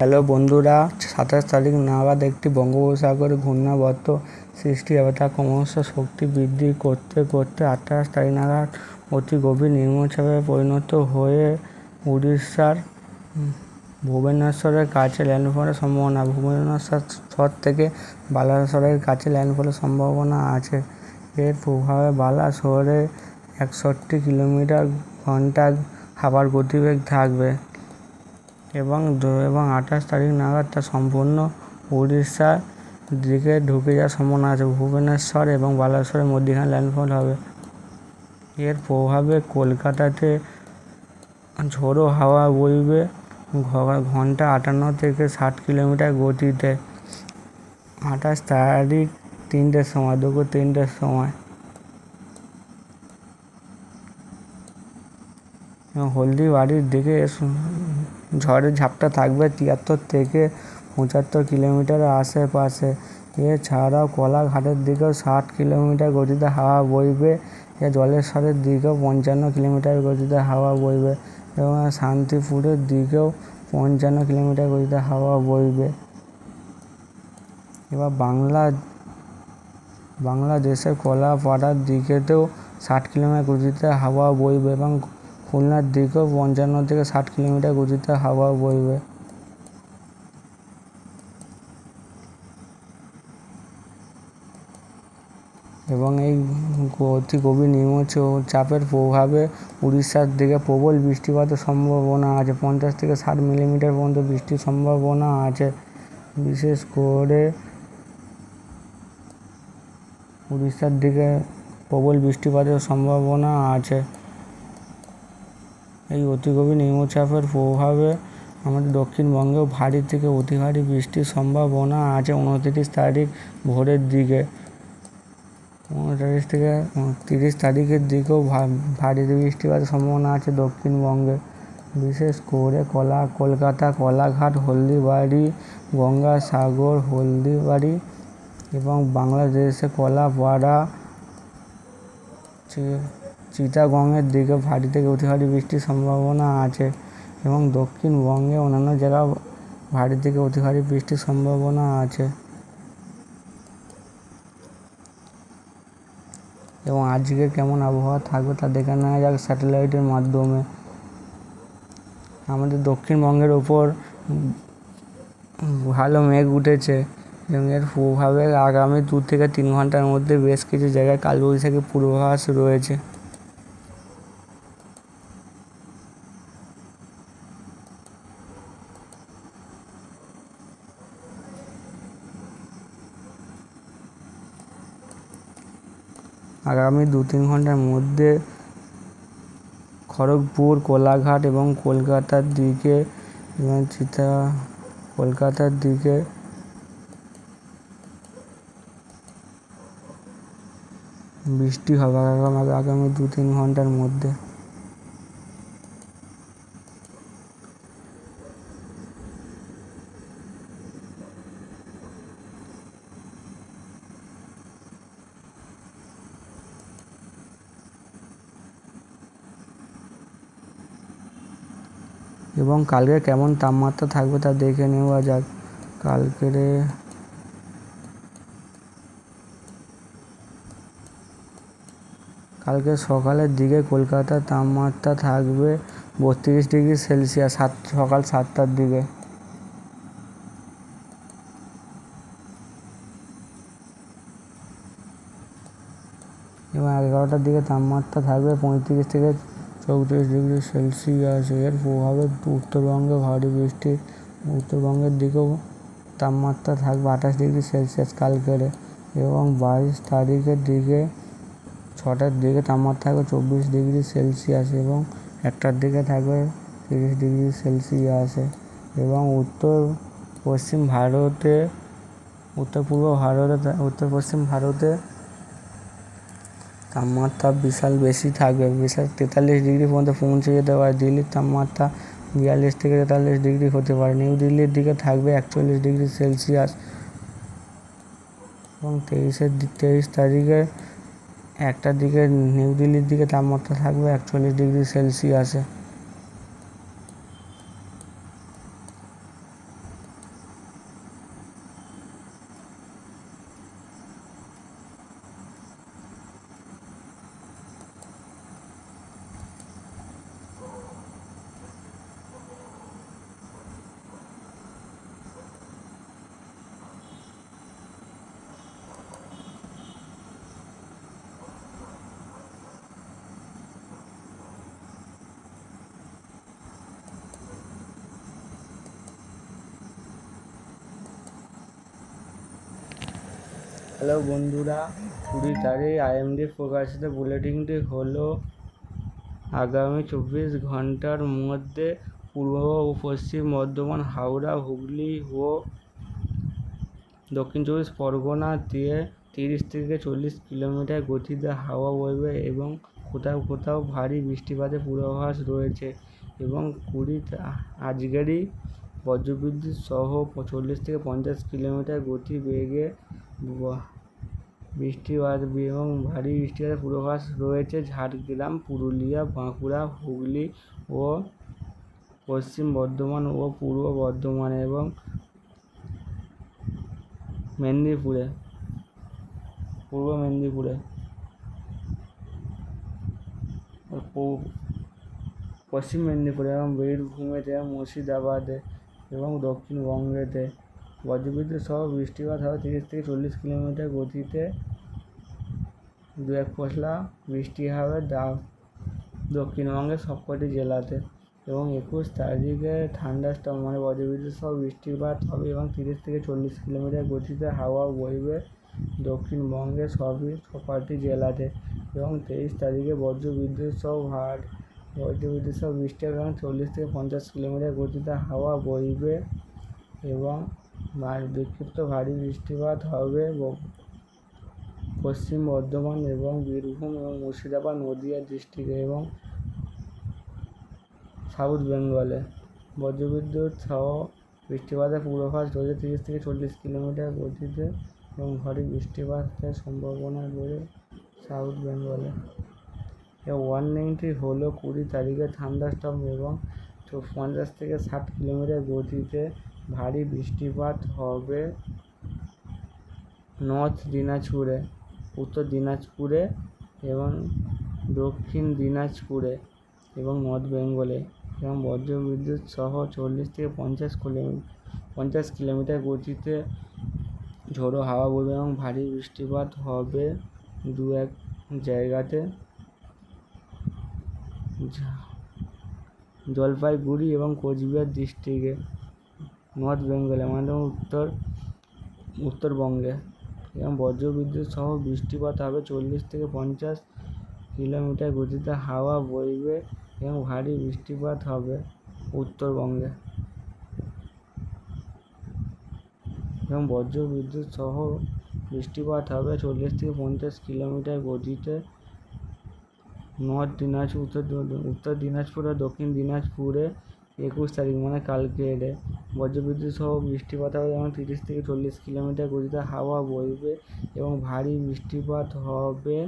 Hello বন্ধুরা, 27 তারিখ নাগাদ একটি বঙ্গোপসাগরে ঘূর্ণাবর্ত সৃষ্টি হবে। তা ক্রমশ শক্তি বৃদ্ধি করতে করতে 28 তারিখ নাগাদ অতি গভীর নিম্নচাপে পরিণত হয়ে উড়িষ্যার ভুবনেশ্বরের কাছে ল্যান্ডফলের সম্ভাবনা। ভুবনেশ্বর থেকে বালাসোরের কাছে ল্যান্ডফলের সম্ভাবনা আছে। এর প্রভাবে বালাসোরে 61 কিলোমিটার/ঘন্টা হাওয়ার গতিবেগ থাকবে এবং 28 তারিখ নাগাদ তা সম্পূর্ণ উড়িষ্যার দিকে ঢুকে যাওয়ার সম্ভাবনা আছে। ভুবনেশ্বর এবং বালাসোরের মধ্যখানে ল্যান্ডফল হবে। এর প্রভাবে কলকাতাতে ঝোড়ো হাওয়া বইবে ঘন্টা 58 থেকে 60 কিলোমিটার গতিতে। 28 তারিখ 3টের সময়, দুপুর 3টের সময়। হলদিবাড়ির দিকে ঝড়ের ঝাপটা থাকবে 73 থেকে 75 কিলোমিটারের আশেপাশে। এছাড়াও কোলাঘাটের দিকেও 60 কিলোমিটার গতিতে হাওয়া বইবে। জলেশ্বরের দিকেও 55 কিলোমিটার গতিতে হাওয়া বইবে এবং শান্তিপুরের দিকেও 55 কিলোমিটার গতিতে হাওয়া বইবে। এবার বাংলাদেশের কলাপাড়ার দিকেতেও 60 কিলোমিটার গতিতে হাওয়া বইবে এবং খুলনার দিকেও 55 থেকে 60 কিলোমিটার গতিতে হাওয়া বইবে। এবং এই অতি গভীর নিম্নচাপের প্রভাবে উড়িষ্যার দিকে প্রবল বৃষ্টিপাতের সম্ভাবনা আছে। 50 থেকে 60 মিলিমিটার পর্যন্ত বৃষ্টির সম্ভাবনা আছে। বিশেষ করে উড়িষ্যার দিকে প্রবল বৃষ্টিপাতের সম্ভাবনা আছে। এই অতি গভীর নিম্নচাপের প্রভাবে আমাদের দক্ষিণবঙ্গেও ভারী থেকে অতি ভারী বৃষ্টির সম্ভাবনা আছে 29 তারিখ ভোরের দিকে। 29 থেকে 30 তারিখের দিকেও ভারী বৃষ্টিপাতের সম্ভাবনা আছে দক্ষিণবঙ্গে। বিশেষ করে কলকাতা, কোলাঘাট, হলদিবাড়ি, গঙ্গাসাগর, হলদিবাড়ি এবং বাংলাদেশে কলাপাড়া, চিটাগংয়ের দিকে ভারী থেকে অতি ভারী বৃষ্টির সম্ভাবনা আছে এবং দক্ষিণবঙ্গে অন্যান্য জায়গায় ভারী থেকে অতি ভারী বৃষ্টির সম্ভাবনা আছে। এবং আজকে কেমন আবহাওয়া থাকবে তা দেখে নেওয়া যাক স্যাটেলাইটের মাধ্যমে। আমাদের দক্ষিণবঙ্গের ওপর ভালো মেঘ উঠেছে এবং এর প্রভাবে আগামী 2 থেকে 3 ঘন্টার মধ্যে বেশ কিছু জায়গায় কালবৈশাখী পূর্বাভাস রয়েছে। আগামী 2-3 ঘন্টার মধ্যে খড়গপুর, কোলাঘাট এবং কলকাতার দিকে বৃষ্টি হবে আগামী 2-3 ঘন্টার মধ্যে। এবং কালকে কেমন তাপমাত্রা থাকবে তা দেখে নেওয়া যাক। কালকে সকালের দিকে কলকাতার তাপমাত্রা থাকবে 32 ডিগ্রি সেলসিয়াস সকাল 7টার দিকে। এবং 11টার দিকে তাপমাত্রা থাকবে 35 থেকে 34 ডিগ্রি সেলসিয়াস। এর প্রভাবে উত্তরবঙ্গে ভারী বৃষ্টি। উত্তরবঙ্গের দিকেও তাপমাত্রা থাকবে 28 ডিগ্রি সেলসিয়াস কালকের। এবং 22 তারিখের দিকে 6টার দিকে তাপমাত্রা থাকবে 24 ডিগ্রি সেলসিয়াস এবং 1টার দিকে থাকবে 30 ডিগ্রি সেলসিয়াসে। এবং উত্তর পশ্চিম ভারতে তাপমাত্রা বিশাল বেশি থাকবে। 43 ডিগ্রি পর্যন্ত পৌঁছে যেতে পারে। দিল্লির তাপমাত্রা 42 থেকে 43 ডিগ্রি হতে পারে। নিউ দিল্লির দিকে থাকবে 41 ডিগ্রি সেলসিয়াস এবং 23 তারিখে 1টার দিকে নিউ দিল্লির দিকে তাপমাত্রা থাকবে 41 ডিগ্রি সেলসিয়াসে। হ্যালো বন্ধুরা, 20 তারিখ আইএমডি প্রকাশিত বুলেটিনটি হলো আগামী 24 ঘন্টার মধ্যে পূর্ব ও পশ্চিম বর্ধমান, হাওড়া, হুগলি ও দক্ষিণ 24 পরগনা দিয়ে 30 থেকে 40 কিলোমিটার গতিতে হাওয়া বইবে এবং কোথাও কোথাও ভারী বৃষ্টিপাতের পূর্বাভাস রয়েছে এবং 20 আজকেরই বজ্রবিদ্যুৎ সহ 40 থেকে 50 কিলোমিটার গতি বেগে বৃষ্টিপাত এবং ভারী বৃষ্টিপাতের পূর্বাভাস রয়েছে ঝাড়গ্রাম, পুরুলিয়া, বাঁকুড়া, হুগলি ও পশ্চিম বর্ধমান ও পূর্ব বর্ধমান এবং পূর্ব মেদিনীপুরে, পশ্চিম মেদিনীপুরে এবং বীরভূমেতে, মুর্শিদাবাদে এবং দক্ষিণবঙ্গেতে বজ্রবিদ্যুৎ সহ বৃষ্টিপাত হবে 30 থেকে 40 কিলোমিটার গতিতে। 2-1 পশলা বৃষ্টি হবে দক্ষিণবঙ্গের সবকটি জেলাতে এবং 21 তারিখে থান্ডারস্টর্ম মানে বজ্রবিদ্যুৎ সহ বৃষ্টিপাত হবে এবং 30 থেকে 40 কিলোমিটার গতিতে হাওয়া বইবে দক্ষিণবঙ্গের সবকটি জেলাতে এবং 23 তারিখে বজ্রবিদ্যুৎ সহ বৃষ্টি হবে এবং 40 থেকে 50 কিলোমিটার গতিতে হাওয়া বইবে এবং বিক্ষিপ্ত ভারী বৃষ্টিপাত হবে পশ্চিম বর্ধমান এবং বীরভূম এবং মুর্শিদাবাদ, নদিয়া ডিস্ট্রিক্টে এবং সাউথ বেঙ্গলে। বজ্রবিদ্যুৎ সহ বৃষ্টিপাতের পূর্বাভাস রয়েছে 30 থেকে 40 কিলোমিটার গতিতে এবং ভারী বৃষ্টিপাতের সম্ভাবনা রয়েছে সাউথ বেঙ্গলে। এই ওয়ার্নিংটি হলো 20 তারিখে থান্ডারস্টর্ম এবং 50 থেকে 60 কিলোমিটার গতিতে ভারী বৃষ্টিপাত হবে নর্থ দিনাজপুরে, উত্তর দিনাজপুরে এবং দক্ষিণ দিনাজপুরে এবং নর্থ বেঙ্গলে এবং বজ্রবিদ্যুৎ সহ 40 থেকে 50 কিলোমিটার গতিতে ঝোড়ো হাওয়া বইবে এবং ভারী বৃষ্টিপাত হবে 2-1 জায়গাতে জলপাইগুড়ি এবং কোচবিহার ডিস্ট্রিক্টে, নর্থ বেঙ্গলে মানে উত্তরবঙ্গে এবং বজ্রবিদ্যুৎ সহ বৃষ্টিপাত হবে 40 থেকে 50 কিলোমিটার গতিতে হাওয়া বইবে এবং ভারী বৃষ্টিপাত হবে উত্তরবঙ্গে এবং বজ্রবিদ্যুৎ সহ বৃষ্টিপাত হবে 40 থেকে 50 কিলোমিটার গতিতে নর্থ দিনাজপুর, উত্তর দিনাজপুর ও দক্ষিণ দিনাজপুরে 21 তারিখ মানে কালকে বজ্রবিদ্যুৎ সহ বৃষ্টিপাত হবে এবং 30 থেকে 40 কিলোমিটার গতিতে হাওয়া বইবে এবং ভারী বৃষ্টিপাত হবে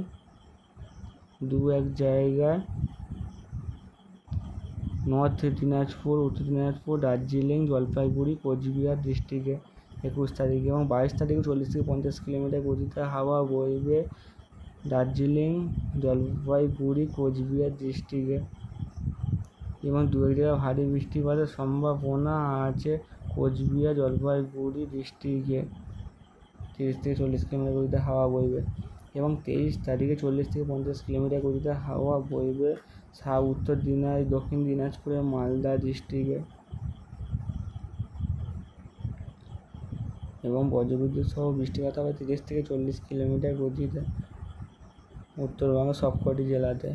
2-1 জায়গায় নর্থ দিনাজপুর, উত্তর দিনাজপুর, দার্জিলিং, জলপাইগুড়ি, কোচবিহার ডিস্ট্রিক্টে 21 তারিখে এবং 22 তারিখে 40 থেকে 50 কিলোমিটার গতিতে হাওয়া বইবে দার্জিলিং, জলপাইগুড়ি, কোচবিহার ডিস্ট্রিক্টে এবং 2-1 জায়গায় ভারী বৃষ্টিপাতের সম্ভাবনা আছে কোচবিহার, জলপাইগুড়ি ডিস্ট্রিক্টে 30 থেকে 40 কিলোমিটার গতিতে হাওয়া বইবে এবং 23 তারিখে 40 থেকে 50 কিলোমিটার গতিতে হাওয়া বইবে দক্ষিণ দিনাজপুরের মালদা ডিস্ট্রিক্টে এবং বজ্রবিদ্যুৎ সহ বৃষ্টিপাত হবে 30 থেকে 40 কিলোমিটার গতিতে উত্তরবঙ্গের সবকটি জেলাতে।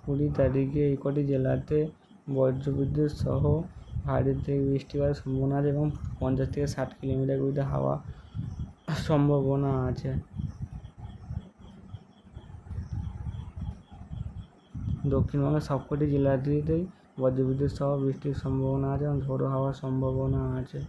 20 তারিখে এই কটি জেলাতে বজ্রবিদ্যুৎ সহ ভারী থেকে বৃষ্টিপাতের সম্ভাবনা আছে এবং 50 থেকে 60 কিলোমিটার গতিতে হাওয়া সম্ভাবনা আছে। দক্ষিণবঙ্গের সবকটি জেলাতেই বজ্রবিদ্যুৎ সহ বৃষ্টির সম্ভাবনা আছে এবং ঝোড়ো হাওয়ার সম্ভাবনা আছে।